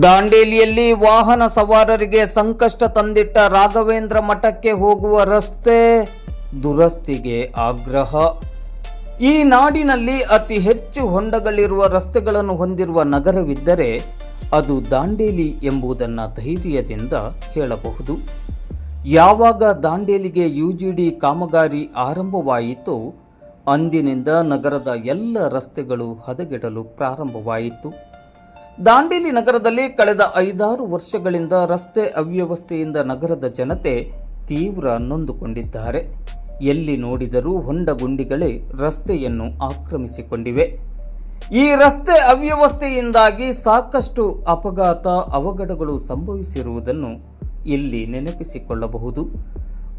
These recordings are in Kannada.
ದಾಂಡೇಲಿಯಲ್ಲಿ ವಾಹನ ಸವಾರರಿಗೆ ಸಂಕಷ್ಟ ತಂದಿಟ್ಟ ರಾಘವೇಂದ್ರ ಮಠಕ್ಕೆ ಹೋಗುವ ರಸ್ತೆ ದುರಸ್ತಿಗೆ ಆಗ್ರಹ. ಈ ನಾಡಿನಲ್ಲಿ ಅತಿ ಹೆಚ್ಚು ಹೊಂಡಗಳಿರುವ ರಸ್ತೆಗಳನ್ನು ಹೊಂದಿರುವ ನಗರವಿದ್ದರೆ ಅದು ದಾಂಡೇಲಿ ಎಂಬುದನ್ನು ಧೈರ್ಯದಿಂದ ಹೇಳಬಹುದು. ಯಾವಾಗ ದಾಂಡೇಲಿಗೆ ಯುಜಿಡಿ ಕಾಮಗಾರಿ ಆರಂಭವಾಯಿತೋ ಅಂದಿನಿಂದ ನಗರದ ಎಲ್ಲ ರಸ್ತೆಗಳು ಹದಗೆಡಲು ಪ್ರಾರಂಭವಾಯಿತು. ದಾಂಡೇಲಿ ನಗರದಲ್ಲಿ ಕಳೆದ 5-6 ವರ್ಷಗಳಿಂದ ರಸ್ತೆ ಅವ್ಯವಸ್ಥೆಯಿಂದ ನಗರದ ಜನತೆ ತೀವ್ರ ನೊಂದುಕೊಂಡಿದ್ದಾರೆ. ಎಲ್ಲಿ ನೋಡಿದರೂ ಹೊಂಡಗುಂಡಿಗಳೇ ರಸ್ತೆಯನ್ನು ಆಕ್ರಮಿಸಿಕೊಂಡಿವೆ. ಈ ರಸ್ತೆ ಅವ್ಯವಸ್ಥೆಯಿಂದಾಗಿ ಸಾಕಷ್ಟು ಅಪಘಾತ ಅವಘಡಗಳು ಸಂಭವಿಸಿರುವುದನ್ನು ಇಲ್ಲಿ ನೆನಪಿಸಿಕೊಳ್ಳಬಹುದು.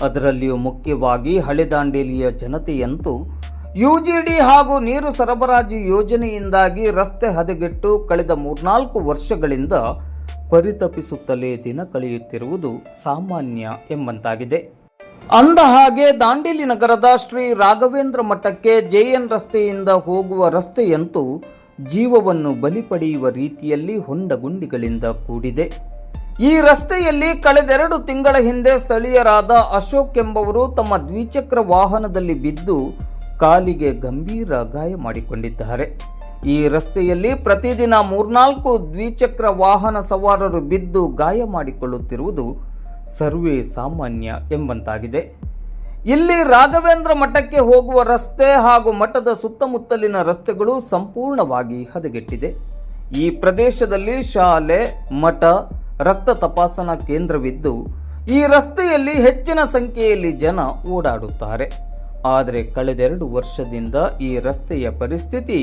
ಅದರಲ್ಲಿಯೂ ಮುಖ್ಯವಾಗಿ ಹಳೆ ದಾಂಡೇಲಿಯ ಜನತೆಯಂತೂ ಯುಜಿಡಿ ಹಾಗೂ ನೀರು ಸರಬರಾಜು ಯೋಜನೆಯಿಂದಾಗಿ ರಸ್ತೆ ಹದಗೆಟ್ಟು ಕಳೆದ 3-4 ವರ್ಷಗಳಿಂದ ಪರಿತಪಿಸುತ್ತಲೇ ದಿನ ಕಳೆಯುತ್ತಿರುವುದು ಸಾಮಾನ್ಯ ಎಂಬಂತಾಗಿದೆ. ಅಂದ ಹಾಗೆ ದಾಂಡೇಲಿ ನಗರದ ಶ್ರೀ ರಾಘವೇಂದ್ರ ಮಠಕ್ಕೆ ಜೆಎನ್ ರಸ್ತೆಯಿಂದ ಹೋಗುವ ರಸ್ತೆಯಂತೂ ಜೀವವನ್ನು ಬಲಿ ಪಡೆಯುವ ರೀತಿಯಲ್ಲಿ ಹೊಂಡಗುಂಡಿಗಳಿಂದ ಕೂಡಿದೆ. ಈ ರಸ್ತೆಯಲ್ಲಿ ಕಳೆದ 2 ತಿಂಗಳ ಹಿಂದೆ ಸ್ಥಳೀಯರಾದ ಅಶೋಕ್ ಎಂಬವರು ತಮ್ಮ ದ್ವಿಚಕ್ರ ವಾಹನದಲ್ಲಿ ಬಿದ್ದು ಕಾಲಿಗೆ ಗಂಭೀರ ಗಾಯ ಮಾಡಿಕೊಂಡಿದ್ದಾರೆ. ಈ ರಸ್ತೆಯಲ್ಲಿ ಪ್ರತಿದಿನ 3-4 ದ್ವಿಚಕ್ರ ವಾಹನ ಸವಾರರು ಬಿದ್ದು ಗಾಯ ಮಾಡಿಕೊಳ್ಳುತ್ತಿರುವುದು ಸರ್ವೇ ಸಾಮಾನ್ಯ ಎಂಬಂತಾಗಿದೆ. ಇಲ್ಲಿ ರಾಘವೇಂದ್ರ ಮಠಕ್ಕೆ ಹೋಗುವ ರಸ್ತೆ ಹಾಗೂ ಮಠದ ಸುತ್ತಮುತ್ತಲಿನ ರಸ್ತೆಗಳು ಸಂಪೂರ್ಣವಾಗಿ ಹದಗೆಟ್ಟಿದೆ. ಈ ಪ್ರದೇಶದಲ್ಲಿ ಶಾಲೆ, ಮಠ, ರಕ್ತ ತಪಾಸಣಾ ಕೇಂದ್ರವಿದ್ದು ಈ ರಸ್ತೆಯಲ್ಲಿ ಹೆಚ್ಚಿನ ಸಂಖ್ಯೆಯಲ್ಲಿ ಜನ ಓಡಾಡುತ್ತಾರೆ. ಆದರೆ ಕಳೆದ 2 ವರ್ಷದಿಂದ ಈ ರಸ್ತೆಯ ಪರಿಸ್ಥಿತಿ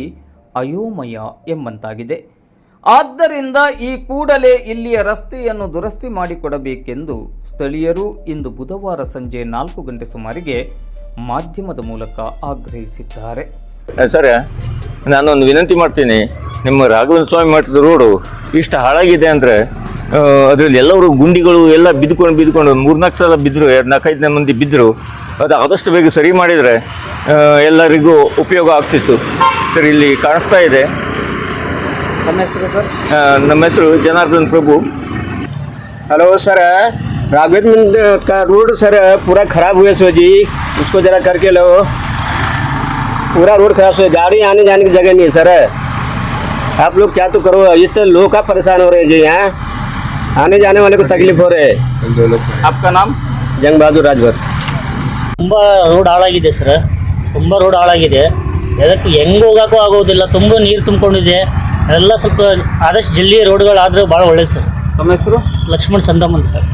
ಅಯೋಮಯ ಎಂಬಂತಾಗಿದೆ. ಆದ್ದರಿಂದ ಈ ಕೂಡಲೇ ಇಲ್ಲಿಯ ರಸ್ತೆಯನ್ನು ದುರಸ್ತಿ ಮಾಡಿಕೊಡಬೇಕೆಂದು ಸ್ಥಳೀಯರು ಇಂದು ಬುಧವಾರ ಸಂಜೆ 4 ಗಂಟೆ ಸುಮಾರಿಗೆ ಮಾಧ್ಯಮದ ಮೂಲಕ ಆಗ್ರಹಿಸಿದ್ದಾರೆ. ಸರ್, ನಾನೊಂದು ವಿನಂತಿ ಮಾಡ್ತೀನಿ. ನಿಮ್ಮ ರಾಘವೇಂದ್ರ ಸ್ವಾಮಿ ಮಠದ ರೋಡು ಇಷ್ಟು ಹಾಳಾಗಿದೆ ಅಂದರೆ ಅದರಲ್ಲಿ ಎಲ್ಲರೂ ಗುಂಡಿಗಳು ಎಲ್ಲ ಬಿದ್ದುಕೊಂಡು 3-4 ಸಲ ಬಿದ್ದರು, 4-5 ಮಂದಿ ಬಿದ್ದರು. ಅದು ಆದಷ್ಟು ಬೇಗ ಸರಿ ಮಾಡಿದರೆ ಎಲ್ಲರಿಗೂ ಉಪಯೋಗ ಆಗ್ತಿತ್ತು. ಸರ್, ಇಲ್ಲಿ ಕಾಣಿಸ್ತಾ ಇದೆ. ನಮ್ಮ ಹೆಸರು ಸರ್? ನಮ್ಮ ಹೆಸರು ಜನಾರ್ದನ್ ಪ್ರಭು. हेलो सर, राघवेंद्र का रोड सर पूरा ख़राब हुआ सो जी, उसको ज़रा करके लो. पूरा रोड खराब है, गाड़ी आने जाने की जगह नहीं है सर. आप लोग क्या तो करो, इतने लोग का परेशान हो रहे हैं जी. यहाँ आने जाने वाले को तकलीफ हो रहे है. आपका नाम? जंग बहादुर राजभर. ತುಂಬ ರೋಡ್ ಹಾಳಾಗಿದೆ ಸರ್, ತುಂಬ ರೋಡ್ ಹಾಳಾಗಿದೆ. ಅದಕ್ಕೆ ಹೆಂಗೆ ಹೋಗೋಕ್ಕೂ ಆಗೋದಿಲ್ಲ, ತುಂಬ ನೀರು ತುಂಬಿಕೊಂಡಿದೆ. ಎಲ್ಲ ಸ್ವಲ್ಪ ಆದಷ್ಟು ಜಲ್ದಿ ರೋಡ್ಗಳಾದರೆ ಭಾಳ ಒಳ್ಳೇದು ಸರ್. ನಮ್ಮ ಹೆಸರು? ಲಕ್ಷ್ಮಣ್ ಸಂದಮನ್ ಸರ್.